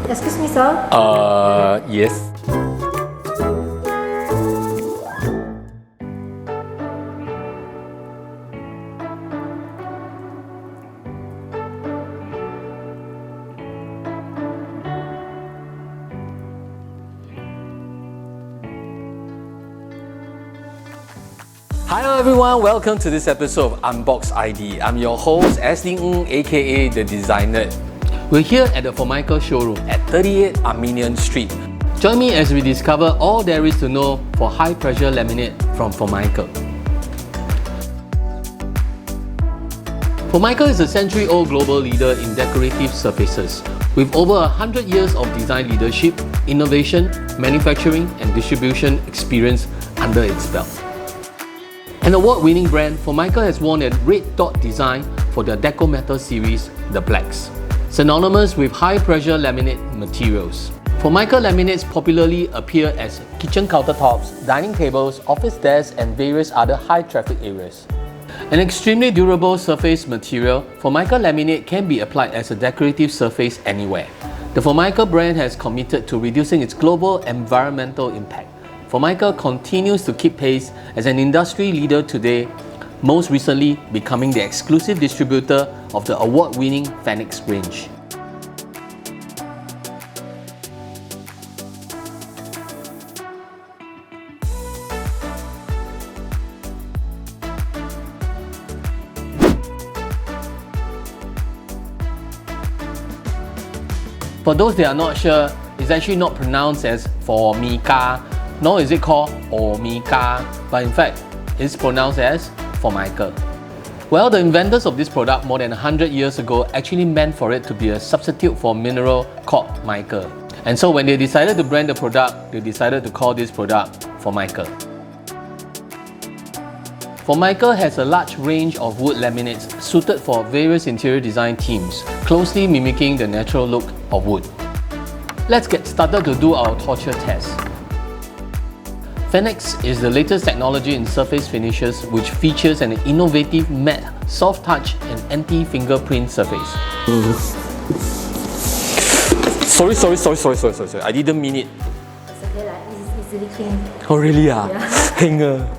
Excuse me, sir. Yes. Hello everyone, welcome to this episode of Unbox ID. I'm your host, Ashley Ng, aka The Designer. We're here at the Formica showroom at 38 Armenian Street. Join me as we discover all there is to know for high pressure laminate from Formica. Formica is a century-old global leader in decorative surfaces, with over 100 years of design leadership, innovation, manufacturing and distribution experience under its belt. An award-winning brand, Formica has worn a red dot design for their Deco Metal series, the Blacks, synonymous with high-pressure laminate materials. Formica laminates popularly appear as kitchen countertops, dining tables, office desks, and various other high-traffic areas. An extremely durable surface material, Formica laminate can be applied as a decorative surface anywhere. The Formica brand has committed to reducing its global environmental impact. Formica continues to keep pace as an industry leader today, most recently becoming the exclusive distributor of the award-winning Phoenix range. For those that are not sure, it's actually not pronounced as Formica, nor is it called Omika, but in fact, it's pronounced as Formica. Well, the inventors of this product more than 100 years ago actually meant for it to be a substitute for mineral called mica. And so when they decided to brand the product, they decided to call this product Formica. Formica has a large range of wood laminates suited for various interior design themes, closely mimicking the natural look of wood. Let's get started to do our torture test. Phoenix is the latest technology in surface finishes which features an innovative matte, soft touch and anti-fingerprint surface. Sorry, I didn't mean it. It's okay, like it's easily clean. Oh really? Yeah. Hanger.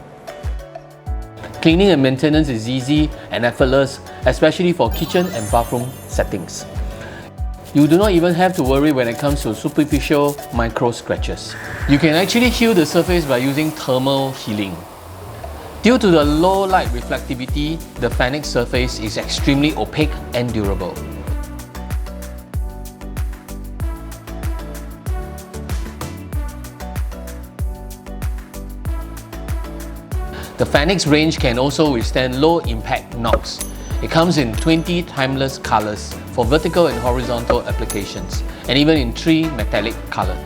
Cleaning and maintenance is easy and effortless, especially for kitchen and bathroom settings. You do not even have to worry when it comes to superficial micro scratches. You can actually heal the surface by using thermal healing. Due to the low light reflectivity, the Phoenix surface is extremely opaque and durable. The Phoenix range can also withstand low impact knocks. It comes in 20 timeless colors for vertical and horizontal applications, and even in 3 metallic colors.